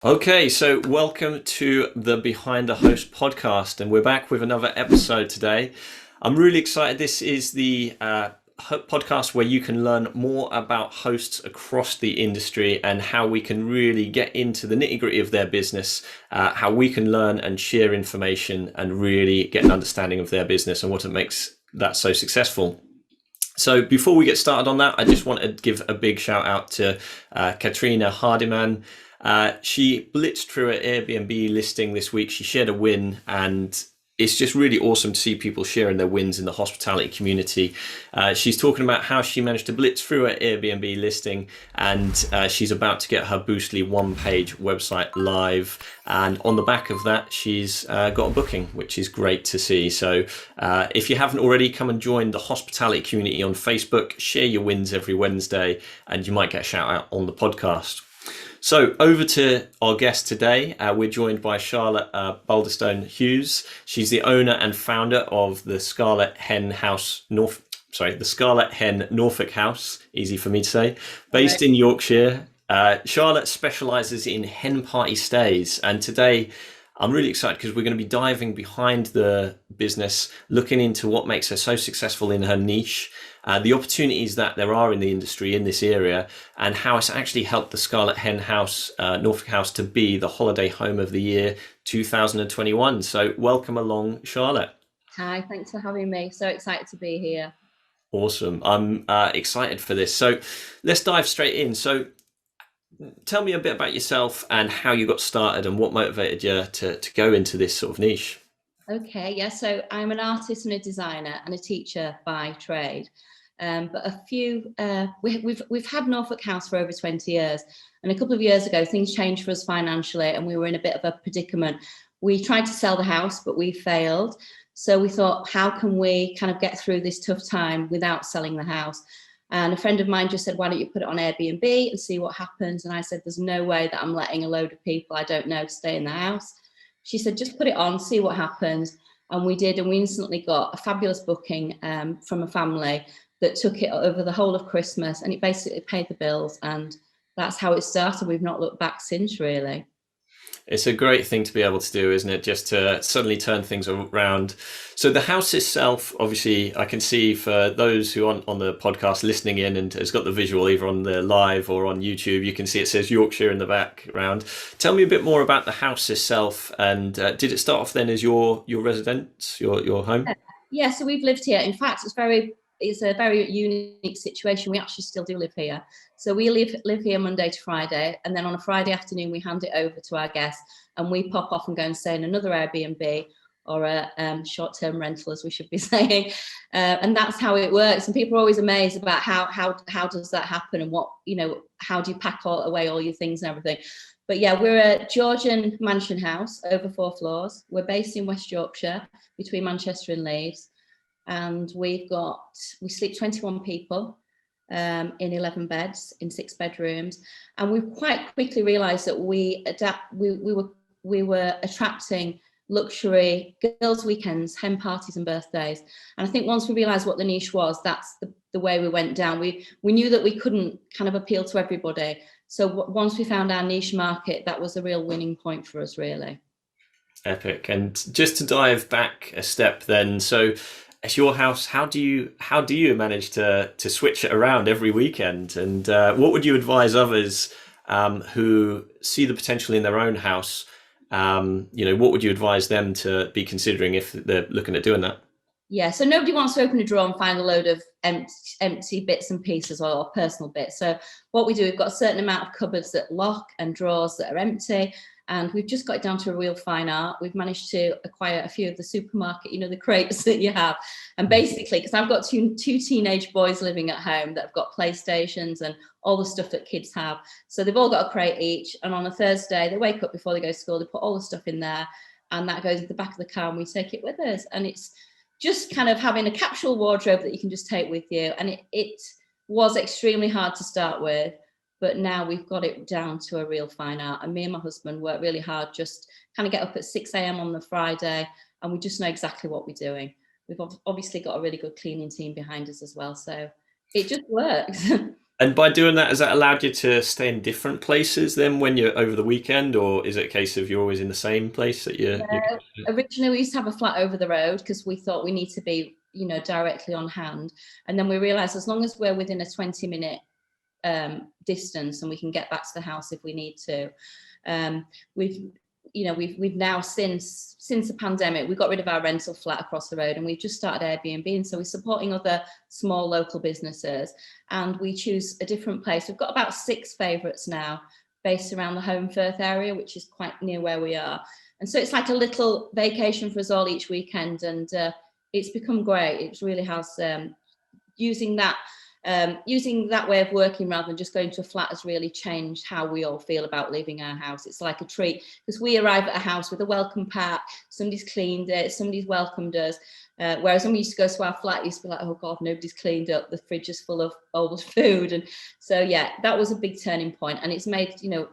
Okay, so welcome to the Behind the Host podcast, and we're back with another episode today. I'm really excited. This is the podcast where you can learn more about hosts across the industry and how we can really get into the nitty gritty of their business, how we can learn and share information and really get an understanding of their business and what it makes that so successful. So before we get started on that, I just want to give a big shout out to Katrina Hardiman. She blitzed through an Airbnb listing this week. She shared a win, and it's just really awesome to see people sharing their wins in the hospitality community. She's talking about how she managed to blitz through her Airbnb listing, and she's about to get her Boostly one-page website live. And on the back of that, she's got a booking, which is great to see. So if you haven't already, come and join the hospitality community on Facebook. Share your wins every Wednesday, and you might get a shout out on the podcast. So over to our guest today. We're joined by Charlotte Balderstone-Hughes. She's the owner and founder of the Scarlet Hen Norfolk House, easy for me to say, based in Yorkshire. Charlotte specialises in hen party stays, and today I'm really excited because we're going to be diving behind the business, looking into what makes her so successful in her niche, the opportunities that there are in the industry in this area, and how it's actually helped the Scarlet Hen House, Norfolk House, to be the holiday home of the year 2021. So welcome along, Charlotte. Hi, thanks for having me. So excited to be here. Awesome. I'm excited for this. So let's dive straight in. So tell me a bit about yourself and how you got started and what motivated you to go into this sort of niche. Okay, yeah, so I'm an artist and a designer and a teacher by trade. But we've had Norfolk House for over 20 years. And a couple of years ago, things changed for us financially and we were in a bit of a predicament. We tried to sell the house, but we failed. So we thought, how can we kind of get through this tough time without selling the house? And a friend of mine just said, why don't you put it on Airbnb and see what happens? And I said, there's no way that I'm letting a load of people I don't know stay in the house. She said, just put it on, see what happens. And we did, and we instantly got a fabulous booking from a family that took it over the whole of Christmas, and it basically paid the bills. And that's how it started. We've not looked back since, really. It's a great thing to be able to do, isn't it? Just to suddenly turn things around. So the house itself, obviously, I can see for those who are on the podcast listening in and has got the visual either on the live or on YouTube, you can see it says Yorkshire in the background. Tell me a bit more about the house itself. And did it start off then as your residence, your home? Yeah, so we've lived here. In fact, it's a very unique situation. We actually still do live here. So we live here Monday to Friday, and then on a Friday afternoon we hand it over to our guests, and we pop off and go and stay in another Airbnb or a short-term rental, as we should be saying, and that's how it works. And people are always amazed about how does that happen, and how do you pack away all your things and everything. But yeah, we're a Georgian mansion house over 4 floors. We're based in West Yorkshire, between Manchester and Leeds, and we sleep 21 people in 11 beds in 6 bedrooms, and we quite quickly realised that we were attracting luxury girls' weekends, hen parties, and birthdays. And I think once we realised what the niche was, that's the way we went down. We knew that we couldn't kind of appeal to everybody. So once we found our niche market, that was a real winning point for us, really. Epic. And just to dive back a step then, so it's your house. How do you manage to switch it around every weekend? And what would you advise others who see the potential in their own house? What would you advise them to be considering if they're looking at doing that? Yeah, so nobody wants to open a drawer and find a load of empty bits and pieces or personal bits. So what we do, we've got a certain amount of cupboards that lock and drawers that are empty, and we've just got it down to a real fine art. We've managed to acquire a few of the supermarket, the crates that you have. And basically, because I've got two teenage boys living at home that have got PlayStations and all the stuff that kids have. So they've all got a crate each. And on a Thursday, they wake up before they go to school, they put all the stuff in there, and that goes in the back of the car and we take it with us. And it's just kind of having a capsule wardrobe that you can just take with you. And it was extremely hard to start with, but now we've got it down to a real fine art. And me and my husband work really hard, just kind of get up at 6 a.m. on the Friday, and we just know exactly what we're doing. We've obviously got a really good cleaning team behind us as well, so it just works. And by doing that, has that allowed you to stay in different places then when you're over the weekend, or is it a case of you're always in the same place that you're... Yeah, originally we used to have a flat over the road because we thought we need to be, you know, directly on hand. And then we realised as long as we're within a 20-minute distance and we can get back to the house if we need to. We've, you know, we've now since the pandemic, we got rid of our rental flat across the road and we've just started Airbnb. And so we're supporting other small local businesses and we choose a different place. We've got about 6 favourites now based around the Home Firth area, which is quite near where we are. And so it's like a little vacation for us all each weekend. And it's become great. It really has, using that way of working rather than just going to a flat has really changed how we all feel about leaving our house. It's like a treat because we arrive at a house with a welcome pack, somebody's cleaned it, somebody's welcomed us. Whereas when we used to go to our flat, it used to be like, oh God, nobody's cleaned up, the fridge is full of old food. And so, yeah, that was a big turning point. And it's made, you know,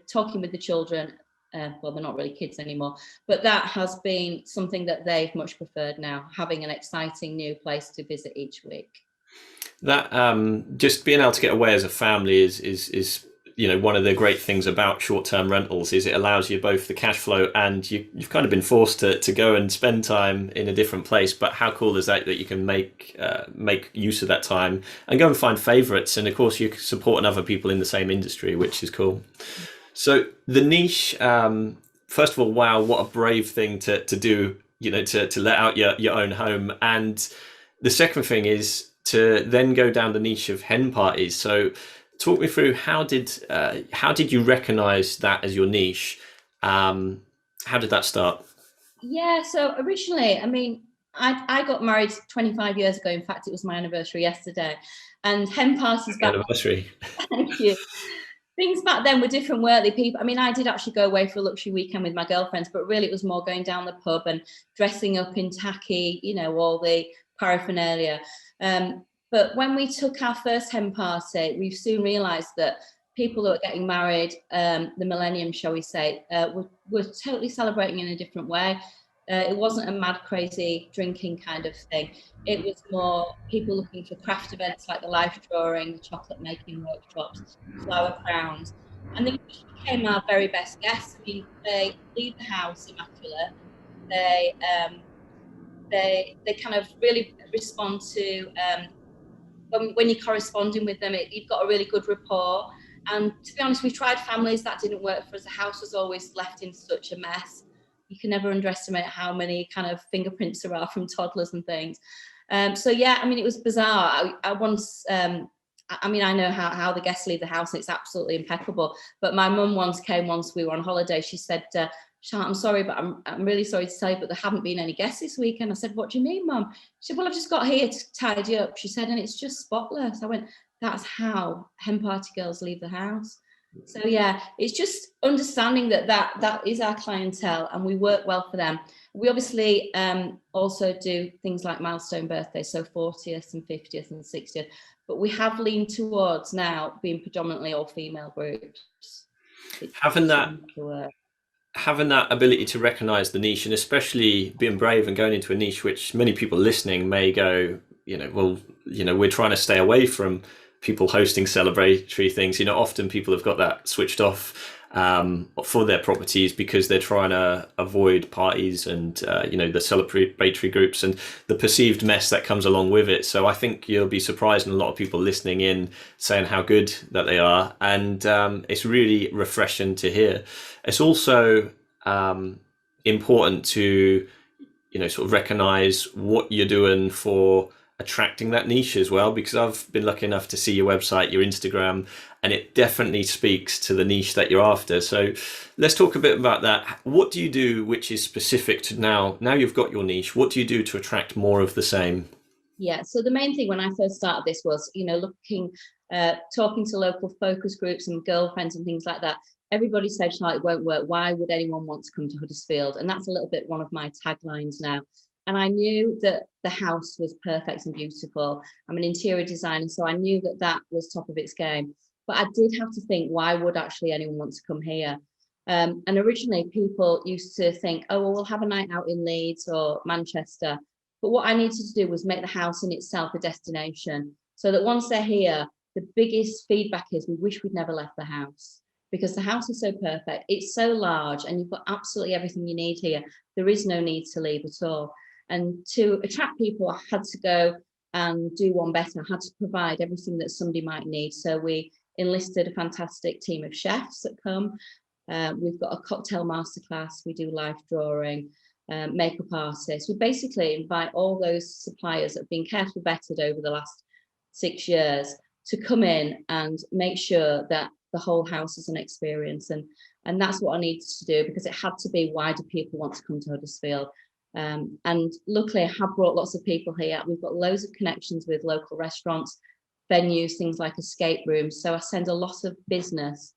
talking with the children, well, they're not really kids anymore, but that has been something that they've much preferred now, having an exciting new place to visit each week. That just being able to get away as a family is you know, one of the great things about short-term rentals is it allows you both the cash flow and you've kind of been forced to go and spend time in a different place. But how cool is that you can make use of that time and go and find favorites, and of course you're supporting other people in the same industry, which is cool. So the niche, first of all, wow, what a brave thing to do, you know, to let out your own home. And the second thing is to then go down the niche of hen parties. So talk me through how did you recognize that as your niche? How did that start? Yeah, so originally, I mean, I got married 25 years ago. In fact, it was my anniversary yesterday. And hen parties back Anniversary. thank you. Things back then were different, weren't they? People, I mean, I did actually go away for a luxury weekend with my girlfriends, but really it was more going down the pub and dressing up in tacky, you know, all the paraphernalia. But when we took our first hen party, we soon realised that people who are getting married, the millennium, shall we say, were totally celebrating in a different way. It wasn't a mad, crazy drinking kind of thing. It was more people looking for craft events like the life drawing, the chocolate making workshops, flower crowns. And they became our very best guests. I mean, they leave the house immaculate. They they kind of really respond to when you're corresponding with them, you've got a really good rapport. And to be honest, we tried families that didn't work for us. The house was always left in such a mess. You can never underestimate how many kind of fingerprints there are from toddlers and things. So yeah, I mean, it was bizarre. I once, I mean, I know how the guests leave the house and it's absolutely impeccable. But my mum once we were on holiday. She said, Charlotte, I'm sorry, but I'm really sorry to tell you, but there haven't been any guests this weekend. I said, what do you mean, Mum? She said, well, I've just got here to tidy up. She said, and it's just spotless. I went, that's how hen party girls leave the house. So yeah, it's just understanding that is our clientele and we work well for them. We obviously also do things like milestone birthdays, so 40th and 50th and 60th, but we have leaned towards now being predominantly all female groups. Having that ability to recognize the niche, and especially being brave and going into a niche which many people listening may go, you know, well, you know, we're trying to stay away from people hosting celebratory things. You know, often people have got that switched off for their properties because they're trying to avoid parties and you know, the celebratory groups and the perceived mess that comes along with it. So I think you'll be surprised in a lot of people listening in saying how good that they are, and it's really refreshing to hear. It's also important to, you know, sort of recognize what you're doing for attracting that niche as well, because I've been lucky enough to see your website, your Instagram, and it definitely speaks to the niche that you're after. So let's talk a bit about that. What do you do which is specific to now you've got your niche, what do you do to attract more of the same? Yeah, so the main thing when I first started this was, you know, talking to local focus groups and girlfriends and things like that. Everybody said, Charlotte, it won't work. Why would anyone want to come to Huddersfield? And that's a little bit one of my taglines now. And I knew that the house was perfect and beautiful. I'm an interior designer, so I knew that was top of its game. But I did have to think, why would actually anyone want to come here? And originally people used to think, oh, well, we'll have a night out in Leeds or Manchester. But what I needed to do was make the house in itself a destination so that once they're here, the biggest feedback is we wish we'd never left the house, because the house is so perfect. It's so large and you've got absolutely everything you need here. There is no need to leave at all. And to attract people, I had to go and do one better. I had to provide everything that somebody might need. So we enlisted a fantastic team of chefs that come. We've got a cocktail masterclass. We do life drawing, makeup artists. We basically invite all those suppliers that have been carefully vetted over the last 6 years to come in and make sure that the whole house is an experience. And that's what I needed to do, because it had to be, why do people want to come to Huddersfield? And luckily I have brought lots of people here. We've got loads of connections with local restaurants, venues, things like escape rooms. So I send a lot of business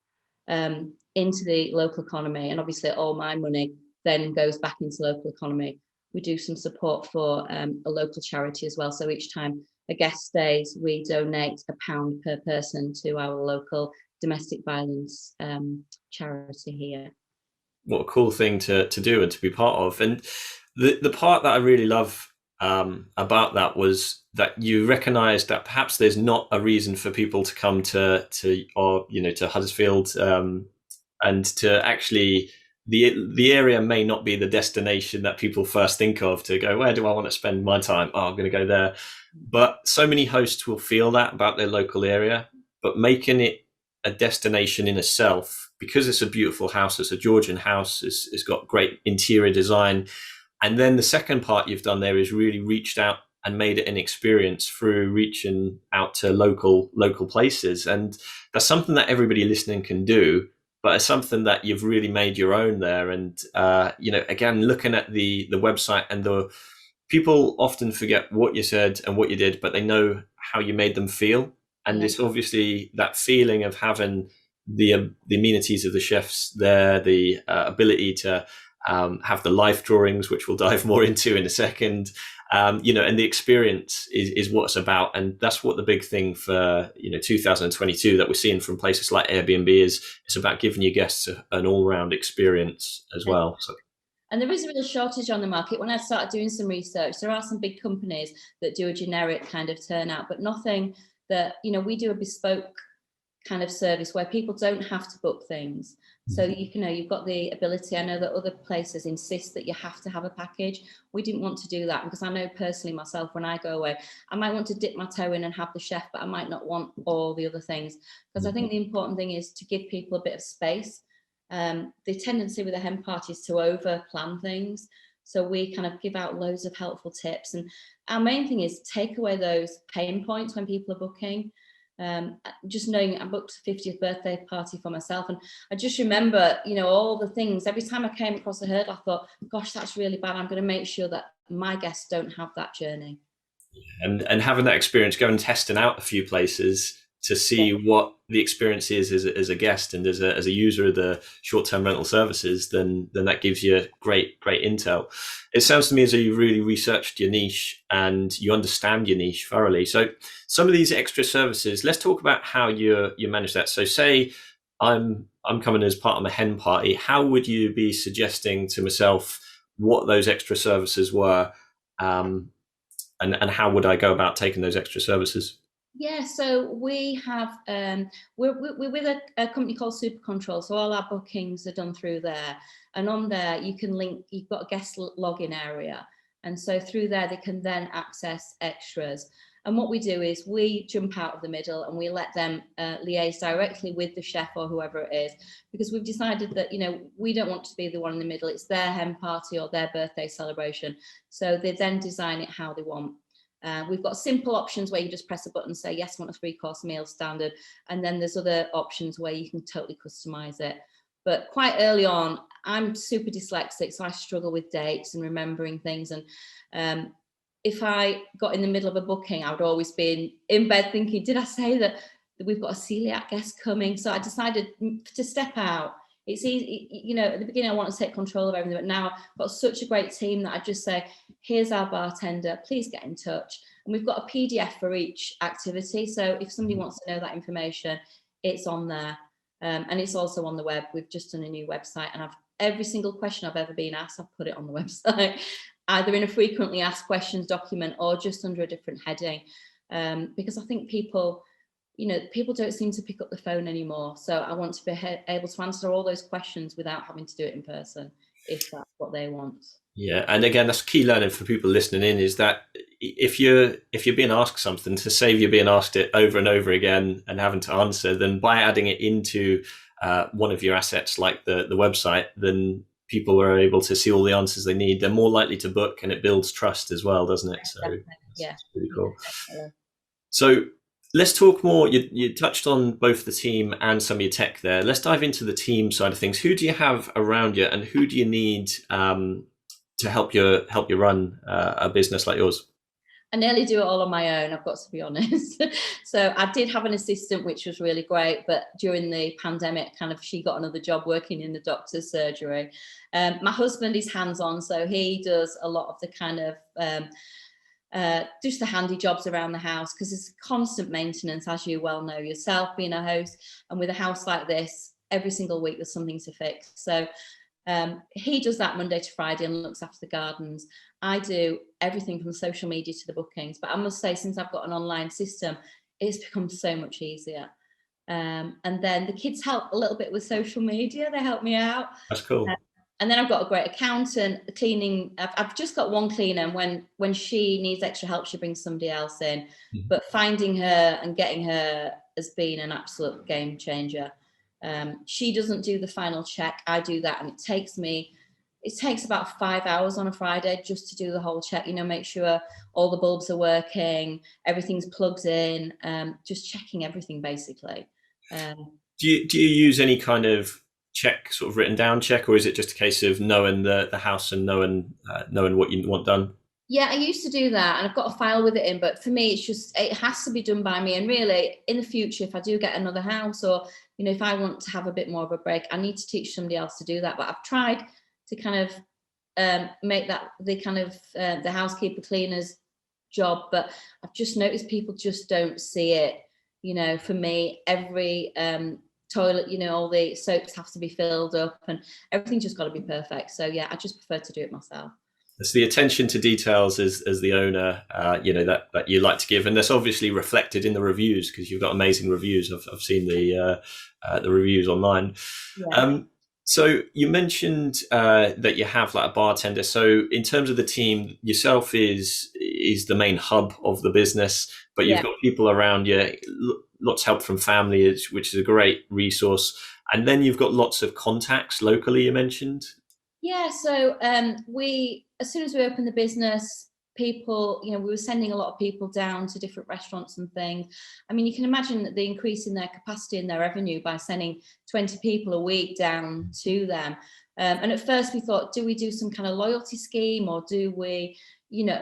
into the local economy, and obviously all my money then goes back into local economy. We do some support for a local charity as well. So each time a guest stays, we donate £1 per person to our local domestic violence charity here. What a cool thing to do and to be part of. And the part that I really love about that was that you recognised that perhaps there's not a reason for people to come to Huddersfield, and to actually the area may not be the destination that people first think of to go, where do I want to spend my time? Oh, I'm going to go there. But so many hosts will feel that about their local area, but making it a destination in itself, because it's a beautiful house, it's a Georgian house, it's got great interior design. And then the second part you've done there is really reached out and made it an experience through reaching out to local places. And that's something that everybody listening can do, but it's something that you've really made your own there. And, again, looking at the website, and the people often forget what you said and what you did, but they know how you made them feel. And it's obviously that feeling of having the amenities of the chefs there, the ability to have the life drawings, which we'll dive more into in a second, and the experience is what it's about. And that's what the big thing for 2022 that we're seeing from places like Airbnb is. It's about giving your guests an all-round experience as well. So. And there is a real shortage on the market. When I started doing some research, there are some big companies that do a generic kind of turnout, but nothing that, we do a bespoke kind of service where people don't have to book things. So, you've got the ability. I know that other places insist that you have to have a package. We didn't want to do that, because I know personally myself, when I go away, I might want to dip my toe in and have the chef, but I might not want all the other things. Because I think the important thing is to give people a bit of space. The tendency with a hen party is to over plan things. So we kind of give out loads of helpful tips. And our main thing is take away those pain points when people are booking. Just knowing I booked a 50th birthday party for myself, and I just remember, all the things. Every time I came across a hurdle, I thought, gosh, that's really bad. I'm going to make sure that my guests don't have that journey. And having that experience, going and testing out a few places to see what the experience is as a guest and as a user of the short-term rental services, then that gives you great intel. It sounds to me as though you really researched your niche and you understand your niche thoroughly. So some of these extra services, let's talk about how you manage that. So say I'm coming as part of a hen party. How would you be suggesting to myself what those extra services were, and how would I go about taking those extra services? Yeah, so we have we're with a company called Super Control, so all our bookings are done through there, and on there you can link. You've got a guest login area, and so through there they can then access extras. And what we do is we jump out of the middle and we let them liaise directly with the chef or whoever it is, because we've decided that we don't want to be the one in the middle. It's their hen party or their birthday celebration, so they then design it how they want. We've got simple options where you just press a button and say, yes, I want a 3-course meal standard. And then there's other options where you can totally customize it. But quite early on, I'm super dyslexic, so I struggle with dates and remembering things. And if I got in the middle of a booking, I would always be in bed thinking, did I say that we've got a celiac guest coming? So I decided to step out. It's easy, at the beginning I want to take control of everything, but now I've got such a great team that I just say, here's our bartender, please get in touch. And we've got a PDF for each activity. So if somebody wants to know that information, it's on there. And it's also on the web. We've just done a new website, and every single question I've ever been asked, I've put it on the website, either in a frequently asked questions document or just under a different heading. Because I think people people don't seem to pick up the phone anymore. So I want to be able to answer all those questions without having to do it in person, if that's what they want. Yeah, and again, that's key learning for people listening in, is that if you're being asked something, to save you being asked it over and over again and having to answer, then by adding it into one of your assets like the website, then people are able to see all the answers they need. They're more likely to book, and it builds trust as well, doesn't it? So Yeah, it's really cool. definitely. So let's talk more. You touched on both the team and some of your tech there. Let's dive into the team side of things. Who do you have around you, and who do you need to help you run a business like yours? I nearly do it all on my own, I've got to be honest. So I did have an assistant, which was really great, but during the pandemic, she got another job working in the doctor's surgery. My husband is hands-on, so he does a lot of the just the handy jobs around the house, because it's constant maintenance, as you well know yourself, being a host, and with a house like this, every single week there's something to fix. So he does that Monday to Friday and looks after the gardens. I do everything from social media to the bookings, but I must say, since I've got an online system, it's become so much easier. And then the kids help a little bit with social media. They help me out. That's cool. And then I've got a great accountant. Cleaning, I've just got one cleaner, and when she needs extra help, she brings somebody else in. Mm-hmm. But finding her and getting her has been an absolute game changer. She doesn't do the final check. I do that, and it takes about 5 hours on a Friday just to do the whole check, make sure all the bulbs are working, everything's plugged in, just checking everything basically. Do you use any kind of check, sort of written down check, or is it just a case of knowing the house and knowing what you want done? Yeah, I used to do that, and I've got a file with it in, but for me, it has to be done by me. And really, in the future, if I do get another house, or, if I want to have a bit more of a break, I need to teach somebody else to do that. But I've tried to make that the housekeeper cleaner's job, but I've just noticed people just don't see it. For me, every toilet, all the soaps have to be filled up, and everything's just got to be perfect. So yeah, I just prefer to do it myself. It's the attention to details as the owner, that you like to give, and that's obviously reflected in the reviews, because you've got amazing reviews. I've seen the reviews online. Yeah. So you mentioned that you have like a bartender. So in terms of the team, yourself is the main hub of the business, but you've got people around you, lots of help from family, which is a great resource, and then you've got lots of contacts locally. You mentioned. Yeah, so as soon as we opened the business, people, we were sending a lot of people down to different restaurants and things. I mean, you can imagine the increase in their capacity and their revenue by sending 20 people a week down to them. And at first we thought, do we do some kind of loyalty scheme, or do we,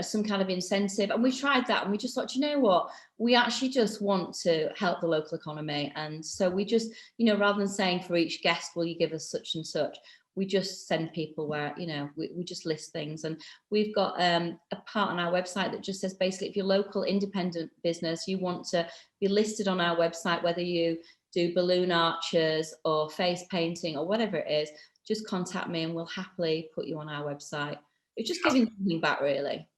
some kind of incentive? And we tried that, and we just thought, what? We actually just want to help the local economy. And so we just, rather than saying for each guest, will you give us such and such? We just send people where, we just list things. And we've got a part on our website that just says, basically, if you're local independent business, you want to be listed on our website, whether you do balloon arches or face painting or whatever it is, just contact me and we'll happily put you on our website. It's just giving something back, really.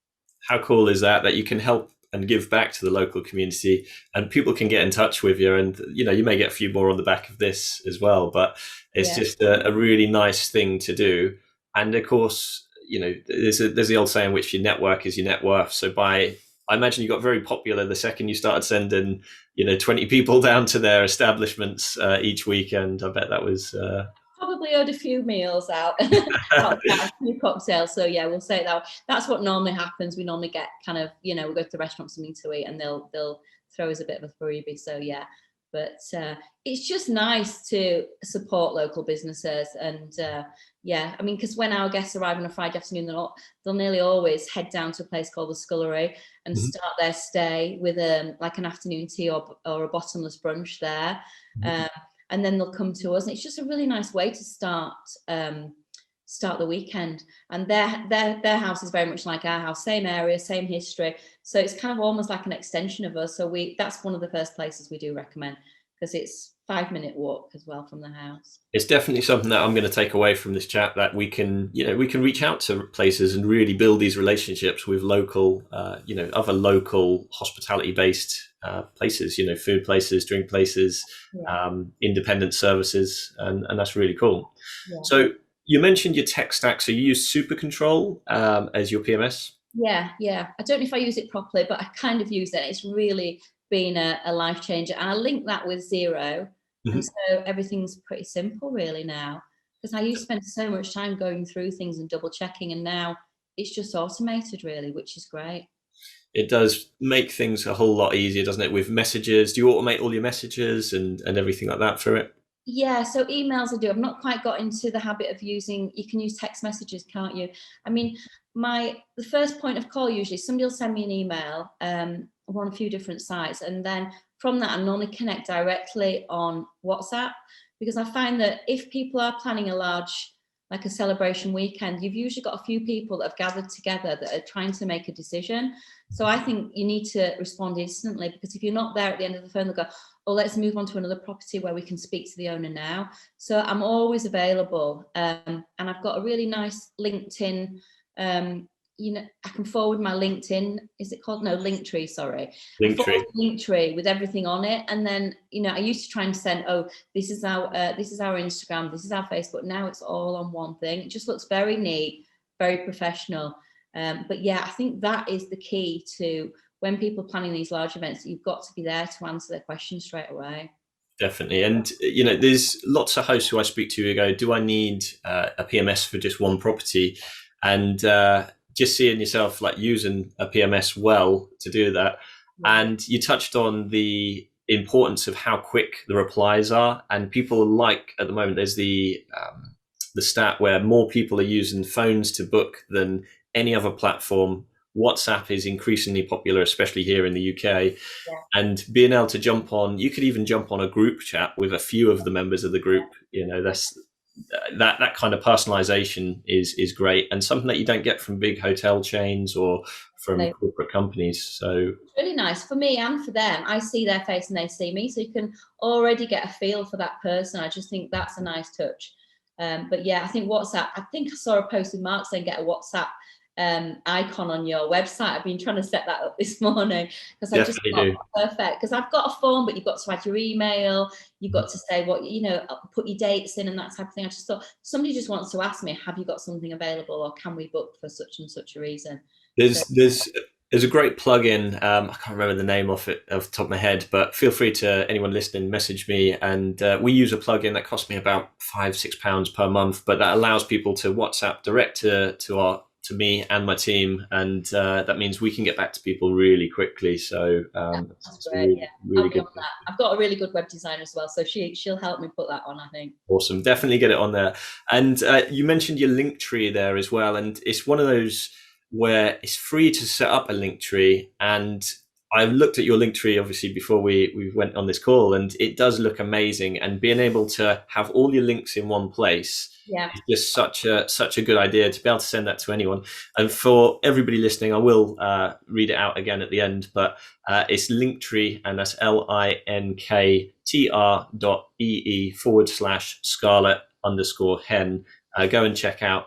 How cool is that you can help and give back to the local community, and people can get in touch with you, and you may get a few more on the back of this as well, but it's just a really nice thing to do. And of course, there's the old saying, which your network is your net worth. So I imagine you got very popular the second you started sending 20 people down to their establishments each weekend. I bet that was probably owed a few meals out, a few cocktails. So yeah, we'll say that's what normally happens. We normally get we go to the restaurant, something to eat, and they'll throw us a bit of a freebie. So yeah, but it's just nice to support local businesses. And I mean, because when our guests arrive on a Friday afternoon, they'll nearly always head down to a place called the Scullery and start their stay with like an afternoon tea or a bottomless brunch there. And then they'll come to us, and it's just a really nice way to start the weekend. And their house is very much like our house, same area, same history. So it's kind of almost like an extension of us. So that's one of the first places we do recommend, because it's 5-minute walk as well from the house. It's definitely something that I'm going to take away from this chat, that we can reach out to places and really build these relationships with local, other local hospitality based places, food places, drink places, independent services, and that's really cool. Yeah. So you mentioned your tech stack. So you use Super Control as your PMS? Yeah. I don't know if I use it properly, but I kind of use it. It's really been a life changer. And I link that with Xero. And so everything's pretty simple really now, because I used to spend so much time going through things and double checking, and now it's just automated really, which is great. It does make things a whole lot easier, doesn't it? With messages, do you automate all your messages and everything like that through it? Yeah, so emails I do. I've not quite got into the habit of using, you can use text messages, can't you? I mean, the first point of call, usually somebody will send me an email on a few different sites, and then from that I normally connect directly on WhatsApp, because I find that if people are planning a large, like a celebration weekend, you've usually got a few people that have gathered together that are trying to make a decision. So I think you need to respond instantly, because if you're not there at the end of the phone, they'll go, oh, let's move on to another property where we can speak to the owner now. So I'm always available. And I've got a really nice LinkedIn, I can forward my LinkedIn, is it called? No, Linktree, sorry. Linktree with everything on it. And then, I used to try and send, oh, this is our Instagram, this is our Facebook. Now it's all on one thing. It just looks very neat, very professional. But yeah, I think that is the key to when people are planning these large events, you've got to be there to answer their questions straight away. Definitely. And, there's lots of hosts who I speak to who go, do I need a PMS for just one property? And just seeing yourself like using a PMS well to do that. Yeah. And you touched on the importance of how quick the replies are. And people like, at the moment, there's the stat where more people are using phones to book than any other platform. WhatsApp is increasingly popular, especially here in the UK. Yeah. And being able to jump on, you could even jump on a group chat with a few of the members of the group. That kind of personalization is great, and something that you don't get from big hotel chains or from corporate companies. So it's really nice for me and for them. I see their face and they see me, so you can already get a feel for that person. I just think that's a nice touch. But yeah, I think WhatsApp, I think I saw a post with Mark saying get a WhatsApp icon on your website. I've been trying to set that up this morning, because I just thought perfect, because I've got a form, but you've got to add your email, you've got to say what, put your dates in and that type of thing. I just thought somebody just wants to ask me, have you got something available, or can we book for such and such a reason? There's a great plugin. I can't remember the name off the top of my head, but feel free to, anyone listening, message me. And we use a plugin that costs me about £5-6 per month, but that allows people to WhatsApp direct to me and my team, and that means we can get back to people really quickly. So that's great. Really good. I've got a really good web designer as well, so she'll help me put that on, I think. Awesome. Definitely get it on there. And you mentioned your Linktree there as well, and it's one of those where it's free to set up a Linktree. And I've looked at your Linktree obviously before we went on this call, and it does look amazing. And being able to have all your links in one place is just such a good idea, to be able to send that to anyone. And for everybody listening, I will read it out again at the end, but it's Linktree, and that's linktr.ee/Scarlet_hen. Go and check out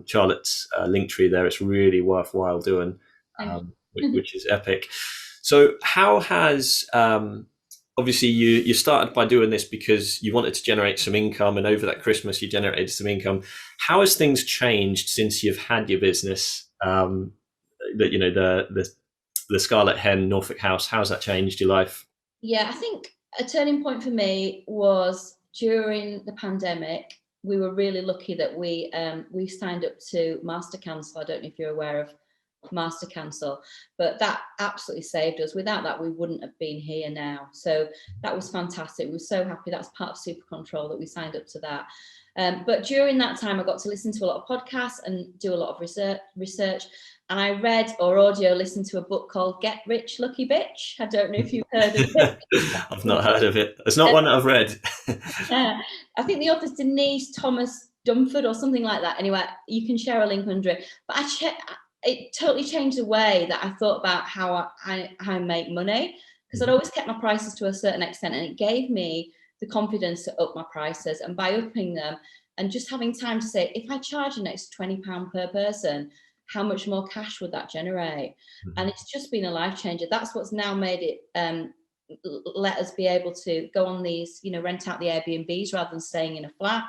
Charlotte's Linktree there. It's really worthwhile doing, which is epic. So how has, obviously you started by doing this because you wanted to generate some income, and over that Christmas you generated some income. How has things changed since you've had your business, the Scarlet Hen, Norfolk House? How's that changed your life? Yeah, I think a turning point for me was during the pandemic. We were really lucky that we signed up to Master Cancel. I don't know if you're aware of Master Cancel, but that absolutely saved us. Without that, we wouldn't have been here now. So that was fantastic. We were so happy. That's part of Super Control that we signed up to that. But during that time, I got to listen to a lot of podcasts and do a lot of research. And I read or audio listened to a book called Get Rich, Lucky Bitch. I don't know if you've heard of it. I've not heard of it. It's not one that I've read. I think the author's Denise Thomas Dumford or something like that. Anyway, you can share a link under it. But it totally changed the way that I thought about how I make money, because I'd always kept my prices to a certain extent, and it gave me the confidence to up my prices. And by upping them and just having time to say, if I charge an extra £20 per person, how much more cash would that generate? And it's just been a life changer. That's what's now made it let us be able to go on these, rent out the Airbnbs rather than staying in a flat.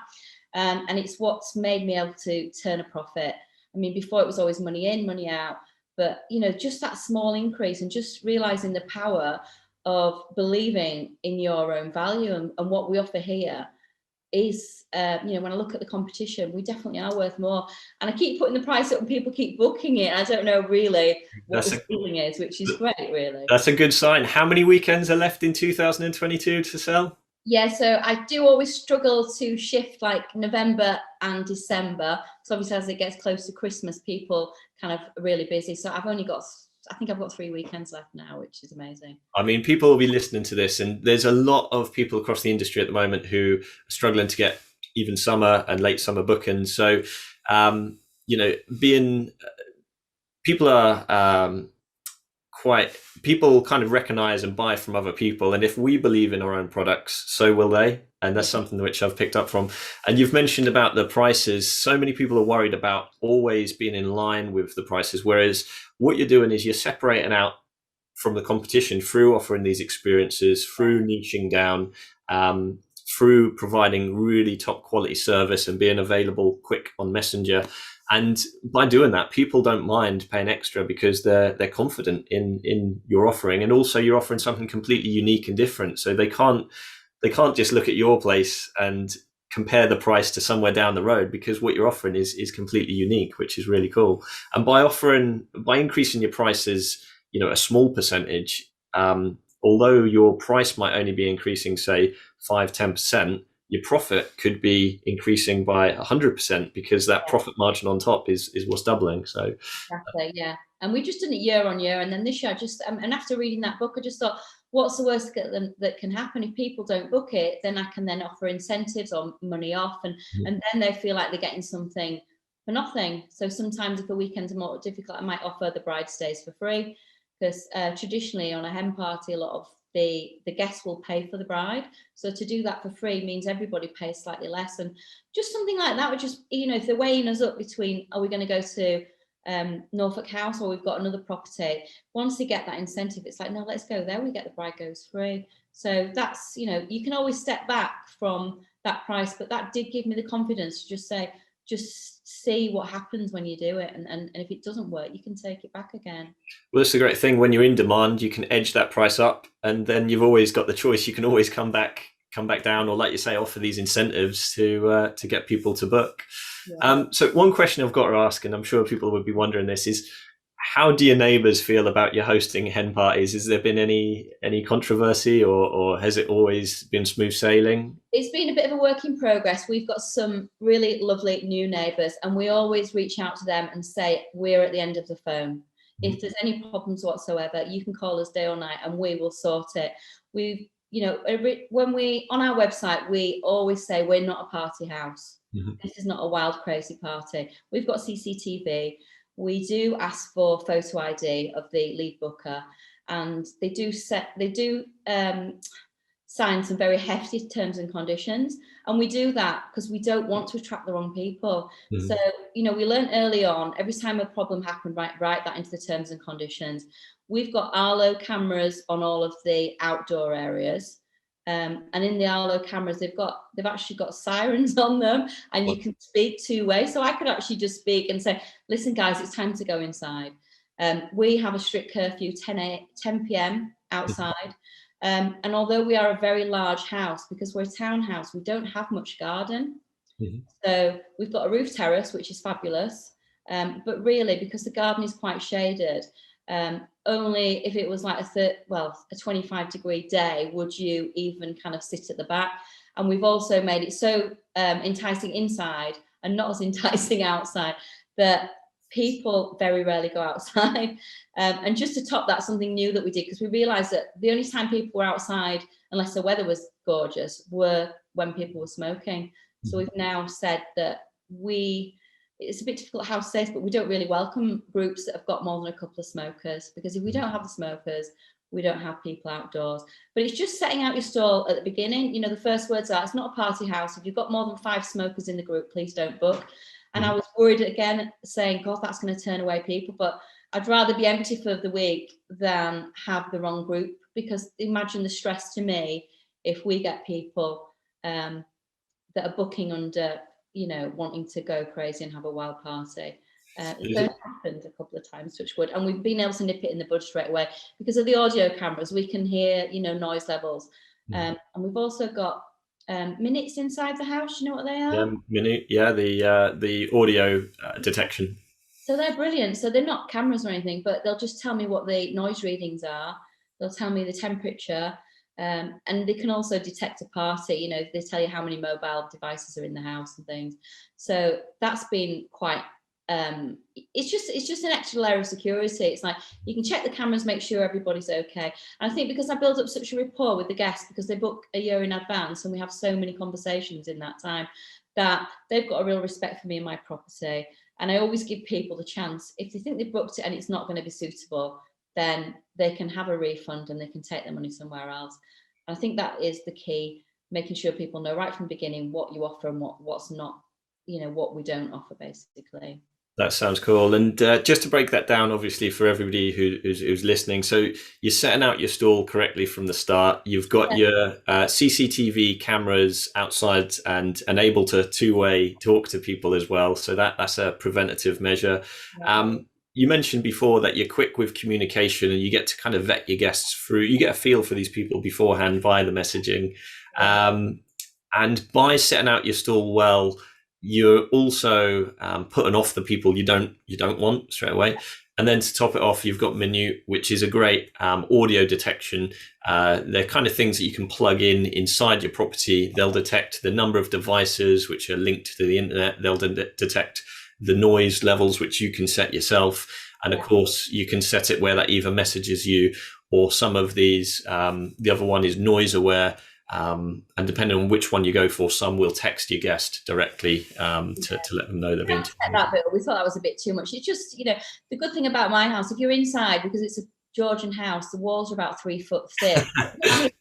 And it's what's made me able to turn a profit. I mean, before it was always money in, money out, but just that small increase and just realizing the power of believing in your own value and what we offer here is, when I look at the competition, we definitely are worth more. And I keep putting the price up and people keep booking it. I don't know really what the ceiling is, which is great, really. That's a good sign. How many weekends are left in 2022 to sell? Yeah, so I do always struggle to shift like November and December. So obviously as it gets close to Christmas, people kind of are really busy. So I think I've got 3 weekends left now, which is amazing. I mean, people will be listening to this, and there's a lot of people across the industry at the moment who are struggling to get even summer and late summer bookings. So, people are people kind of recognize and buy from other people, and if we believe in our own products, so will they. And that's something which I've picked up from. And you've mentioned about the prices. So many people are worried about always being in line with the prices, whereas what you're doing is you're separating out from the competition through offering these experiences, through niching down, through providing really top quality service and being available quick on Messenger. And by doing that, people don't mind paying extra because they're confident in your offering, and also you're offering something completely unique and different. So they can't just look at your place and compare the price to somewhere down the road, because what you're offering is completely unique, which is really cool. And by increasing your prices, a small percentage, although your price might only be increasing, say 5-10%, your profit could be increasing by 100%, because that profit margin on top is what's doubling. So exactly, yeah. And we just done it year on year, and then this year I just and after reading that book, I just thought, what's the worst that can happen? If people don't book it, then I can then offer incentives or money off, and then they feel like they're getting something for nothing. So sometimes if a weekend's more difficult, I might offer the bride stays for free, because traditionally on a hen party, a lot of the guests will pay for the bride. So to do that for free means everybody pays slightly less. And just something like that would just, if they're weighing us up between, are we going to go to Norfolk House or we've got another property, once they get that incentive, it's like, no, let's go there, we get the bride goes free. So that's, you can always step back from that price, but that did give me the confidence to just see what happens when you do it, and if it doesn't work, you can take it back again. Well, that's the great thing. When you're in demand, you can edge that price up, and then you've always got the choice. You can always come back down, or like you say, offer these incentives to get people to book. Yeah. So one question I've got to ask, and I'm sure people would be wondering this, is how do your neighbours feel about you hosting hen parties? Has there been any controversy, or has it always been smooth sailing? It's been a bit of a work in progress. We've got some really lovely new neighbours, and we always reach out to them and say, we're at the end of the phone. If there's any problems whatsoever, you can call us day or night and we will sort it. When we, on our website, we always say we're not a party house. This is not a wild, crazy party. We've got CCTV. We do ask for photo ID of the lead booker, and they do sign some very hefty terms and conditions. And we do that because we don't want to attract the wrong people. So, we learned early on, every time a problem happened, write that into the terms and conditions. We've got Arlo cameras on all of the outdoor areas. And in the Arlo cameras, they've actually got sirens on them, and you can speak two-way. So I could actually just speak and say, listen, guys, it's time to go inside. We have a strict curfew, 10 p.m. outside. And although we are a very large house, because we're a townhouse, we don't have much garden. So we've got a roof terrace, which is fabulous. But really, because the garden is quite shaded, only if it was like a 25-degree day would you even kind of sit at the back. And we've also made it so enticing inside and not as enticing outside that people very rarely go outside. And just to top that, something new that we did, because we realized that the only time people were outside, unless the weather was gorgeous, were when people were smoking. So we've now said that it's a bit difficult how to say this, but we don't really welcome groups that have got more than a couple of smokers, because if we don't have the smokers, We don't have people outdoors. But it's just setting out your stall at the beginning. You know, the first words are, it's not a party house. If you've got more than 5 smokers in the group, please don't book. And I was worried again, saying, God, that's going to turn away people. But I'd rather be empty for the week than have the wrong group, because imagine the stress to me if we get people that are booking under, you know, wanting to go crazy and have a wild party. It's only happened a couple of times, touch wood, and we've been able to nip it in the bud straight away because of the audio cameras. We can hear, you know, noise levels, and we've also got minutes inside the house. You know what they are? The audio detection. So they're brilliant. So they're not cameras or anything, but they'll just tell me what the noise readings are. They'll tell me the temperature, and they can also detect a party. You know, they tell you how many mobile devices are in the house and things. So that's been quite. It's just an extra layer of security. It's like you can check the cameras, make sure everybody's okay. And I think because I build up such a rapport with the guests, because they book a year in advance and we have so many conversations in that time, that they've got a real respect for me and my property. And I always give people the chance, if they think they've booked it and it's not going to be suitable, then they can have a refund and they can take their money somewhere else. And I think that is the key, making sure people know right from the beginning what you offer and what's not, you know, what we don't offer, basically. That sounds cool. And just to break that down, obviously, for everybody who's listening, so you're setting out your stall correctly from the start. You've got your CCTV cameras outside and able to two-way talk to people as well. So that's a preventative measure. You mentioned before that you're quick with communication and you get to kind of vet your guests through. You get a feel for these people beforehand via the messaging. And by setting out your stall well, you're also putting off the people you don't want straight away. And then to top it off, you've got Minute, which is a great audio detection. They're kind of things that you can plug in inside your property. They'll detect the number of devices which are linked to the internet. They'll detect the noise levels, which you can set yourself. And of course, you can set it where that either messages you or some of these. The other one is noise aware. And depending on which one you go for, some will text your guest directly to let them know they've been. We thought that was a bit too much. It's just, you know, the good thing about my house, if you're inside, because it's a Georgian house, the walls are about 3 foot thick.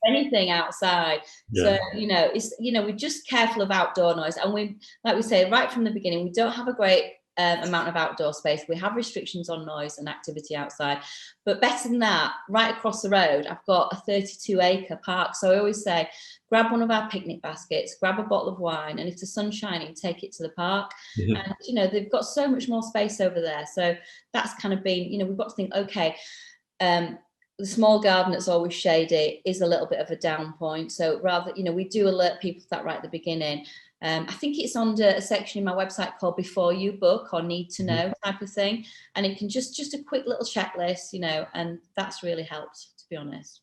Anything outside. So, you know, it's, you know, we're just careful of outdoor noise. And we, like we say, right from the beginning, we don't have a great amount of outdoor space. We have restrictions on noise and activity outside, but better than that, right across the road, I've got a 32-acre park. So I always say, grab one of our picnic baskets, grab a bottle of wine, and if the sun's shining, take it to the park. And, you know, they've got so much more space over there. So that's kind of been, you know, we've got to think, okay, the small garden that's always shady is a little bit of a down point. So rather, you know, we do alert people to that right at the beginning. I think it's under a section in my website called Before You Book or Need to Know type of thing. And it can just a quick little checklist, you know, and that's really helped, to be honest.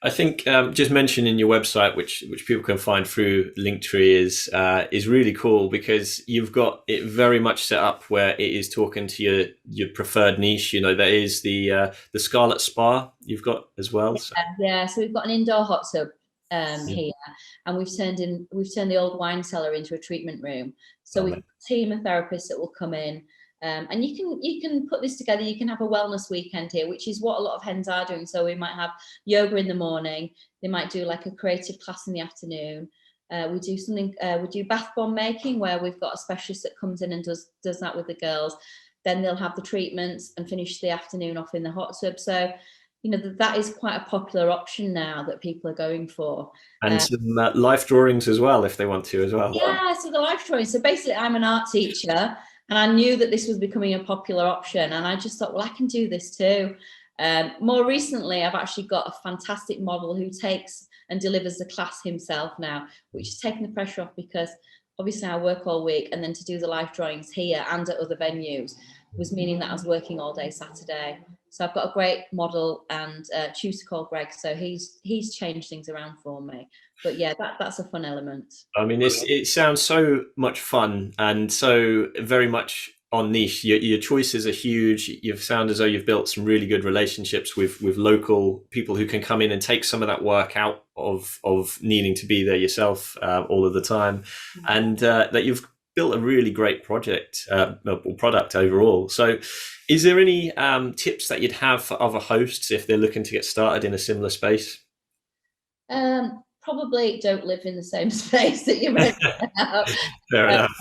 I think just mentioning your website, which people can find through Linktree, is really cool because you've got it very much set up where it is talking to your preferred niche. You know, there is the Scarlet Spa you've got as well. So. Yeah, so we've got an indoor hot tub here, and we've turned the old wine cellar into a treatment room. So we've got a team of therapists that will come in. And you can put this together. You can have a wellness weekend here, which is what a lot of hens are doing. So we might have yoga in the morning. They might do like a creative class in the afternoon. We do something. We do bath bomb making, where we've got a specialist that comes in and does that with the girls. Then they'll have the treatments and finish the afternoon off in the hot tub. So, you know, that is quite a popular option now that people are going for. And some life drawings as well, if they want to as well. Yeah, so the life drawings. So basically, I'm an art teacher. And I knew that this was becoming a popular option. And I just thought, well, I can do this too. More recently, I've actually got a fantastic model who takes and delivers the class himself now, which is taking the pressure off, because obviously I work all week, and then to do the life drawings here and at other venues was meaning that I was working all day Saturday. So I've got a great model and tutor called Greg. So he's changed things around for me. But yeah, that's a fun element. I mean, it sounds so much fun and so very much on niche. Your choices are huge. You sound as though you've built some really good relationships with local people who can come in and take some of that work out of needing to be there yourself all of the time, and that you've built a really great product overall. So is there any tips that you'd have for other hosts if they're looking to get started in a similar space? Probably don't live in the same space that you're renting out. Fair enough.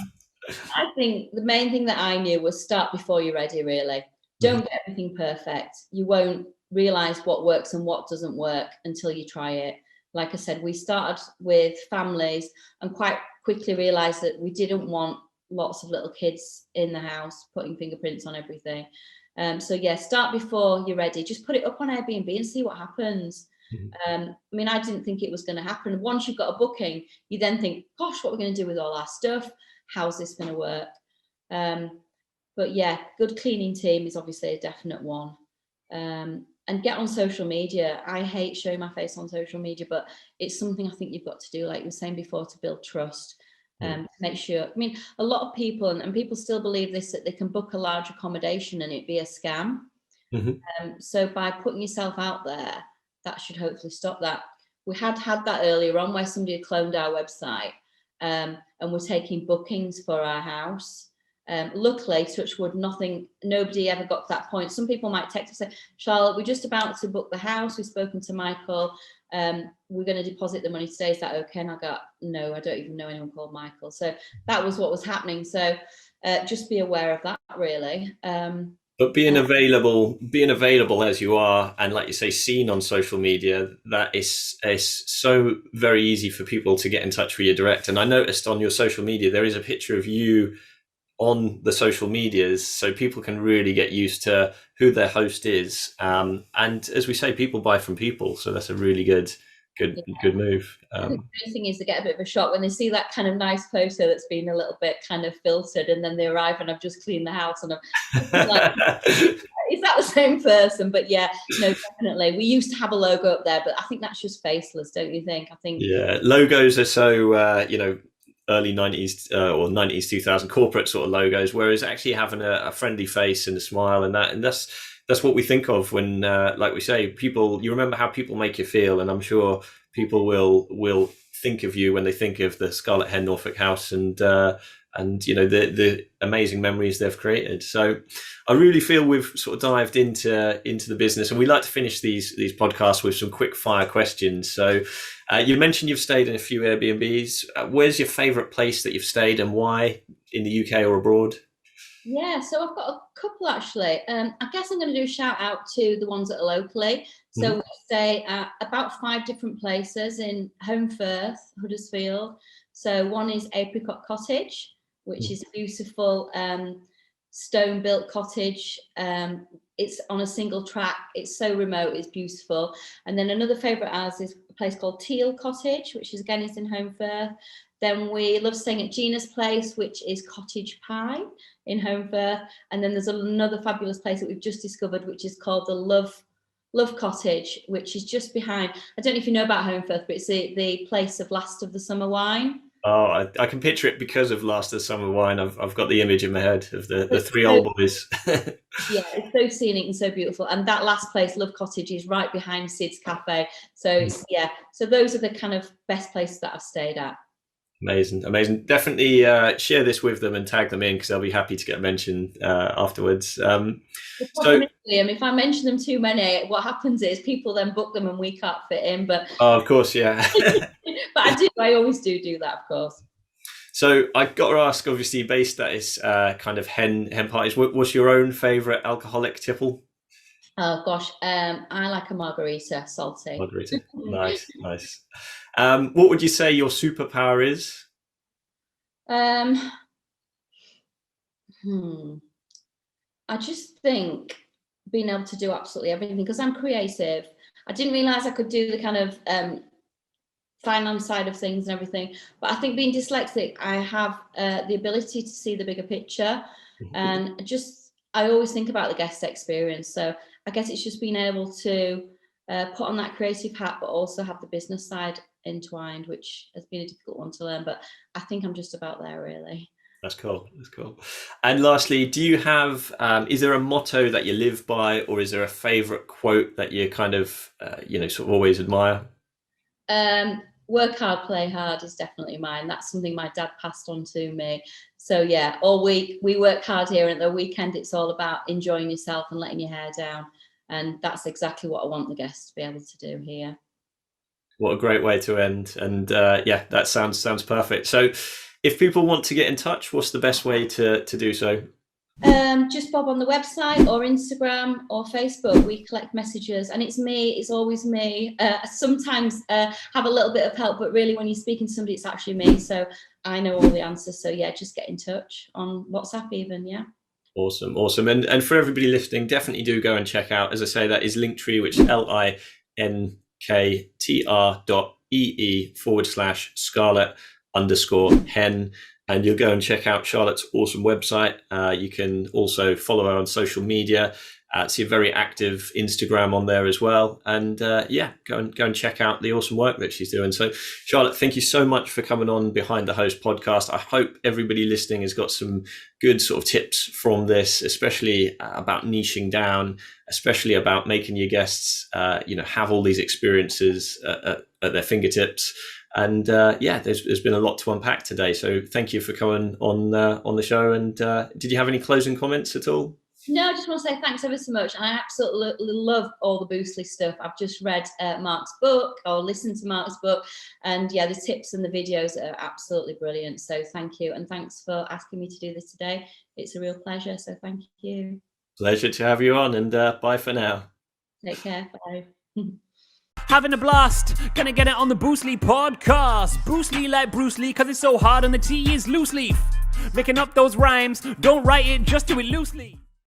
I think the main thing that I knew was start before you're ready, really. Don't get everything perfect. You won't realise what works and what doesn't work until you try it. Like I said, we started with families and quite quickly realised that we didn't want lots of little kids in the house putting fingerprints on everything. So yeah, start before you're ready. Just put it up on Airbnb and see what happens. I mean, I didn't think it was going to happen. Once you've got a booking, you then think, gosh, what are we going to do with all our stuff? How's this going to work? But yeah, good cleaning team is obviously a definite one. And get on social media. I hate showing my face on social media, but it's something I think you've got to do, like you were saying before, to build trust. To make sure, I mean, a lot of people, and people still believe this, that they can book a large accommodation and it be a scam. So by putting yourself out there, that should hopefully stop that. We had that earlier on where somebody had cloned our website and we're taking bookings for our house. Luckily, touch wood, nobody ever got to that point. Some people might text and say, Charlotte, we're just about to book the house. We've spoken to Michael. We're going to deposit the money today. Is that okay? And I got, no, I don't even know anyone called Michael. So that was what was happening. So just be aware of that, really. But being available as you are, and like you say, seen on social media, that is so very easy for people to get in touch with you direct. And I noticed on your social media, there is a picture of you on the social medias, so people can really get used to who their host is. And as we say, people buy from people, so that's a really good move. I think the thing is they get a bit of a shock when they see that kind of nice photo that's been a little bit kind of filtered, and then they arrive and I've just cleaned the house and I'm like, is that the same person? But yeah, no, definitely. We used to have a logo up there, but I think that's just faceless, don't you think? I think logos are so early 90s or 90s 2000 corporate sort of logos, whereas actually having a friendly face and a smile and that's what we think of when like we say, people, you remember how people make you feel, and I'm sure people will think of you when they think of the Scarlet Hen Norfolk House and the amazing memories they've created. So I really feel we've sort of dived into the business, and we like to finish these podcasts with some quick fire questions. So you mentioned you've stayed in a few Airbnbs. Where's your favorite place that you've stayed and why, in the UK or abroad? Yeah, so I've got a couple actually. I guess I'm going to do a shout out to the ones that are locally. So we stay at about 5 different places in Home Firth, Huddersfield. So one is Apricot Cottage, which is a beautiful stone-built cottage. It's on a single track. It's so remote. It's beautiful. And then another favourite ours is a place called Teal Cottage, which is again is in Home Firth. Then we love staying at Gina's place, which is Cottage Pie in Home Firth. And then there's another fabulous place that we've just discovered, which is called the Love Cottage, which is just behind. I don't know if you know about Home Firth, but it's the place of Last of the Summer Wine. Oh, I can picture it because of Last of the Summer Wine. I've got the image in my head of the three old boys. Yeah, it's so scenic and so beautiful. And that last place, Love Cottage, is right behind Sid's Cafe. So so those are the kind of best places that I've stayed at. Amazing. Definitely share this with them and tag them in because they'll be happy to get mentioned afterwards. So if I mention them too many, what happens is people then book them and we can't fit in. But of course, yeah. But I always do that, of course. So I got to ask, obviously, based that is kind of hen parties. What's your own favourite alcoholic tipple? Oh gosh, I like a margarita, salty. Margarita, nice. What would you say your superpower is? I just think being able to do absolutely everything, because I'm creative. I didn't realise I could do the kind of finance side of things and everything, but I think being dyslexic, I have the ability to see the bigger picture, and I always think about the guest experience. So I guess it's just being able to put on that creative hat, but also have the business side entwined, which has been a difficult one to learn, but I think I'm just about there, really. That's cool. And lastly, do you have, is there a motto that you live by, or is there a favorite quote that you kind of, sort of always admire? work hard, play hard is definitely mine. That's something my dad passed on to me. So yeah, all week we work hard here, and at the weekend it's all about enjoying yourself and letting your hair down. And that's exactly what I want the guests to be able to do here. What a great way to end. And yeah, that sounds perfect. So if people want to get in touch, what's the best way to do so? Just bob on the website or Instagram or Facebook. We collect messages, and it's me. It's always me. Sometimes have a little bit of help, but really when you're speaking to somebody, it's actually me. So I know all the answers. So yeah, just get in touch on WhatsApp even. Yeah. Awesome. And for everybody listening, definitely do go and check out, as I say, that is Linktree, which is linktr.ee/Scarlet_hen. And you'll go and check out Charlotte's awesome website. You can also follow her on social media. See a very active Instagram on there as well. And yeah, go and check out the awesome work that she's doing. So Charlotte, thank you so much for coming on Behind the Host podcast. I hope everybody listening has got some good sort of tips from this, especially about niching down, especially about making your guests, have all these experiences at their fingertips. And yeah, there's been a lot to unpack today. So thank you for coming on the show. And did you have any closing comments at all? No, I just want to say thanks ever so much. And I absolutely love all the Boostly stuff. I've just read Mark's book, or listened to Mark's book. And yeah, the tips and the videos are absolutely brilliant. So thank you. And thanks for asking me to do this today. It's a real pleasure. So thank you. Pleasure to have you on, and bye for now. Take care. Bye. Having a blast, gonna get it on the Boostly podcast. Boostly like Bruce Lee, cause it's so hard and the T is loose leaf. Making up those rhymes, don't write it, just do it loosely.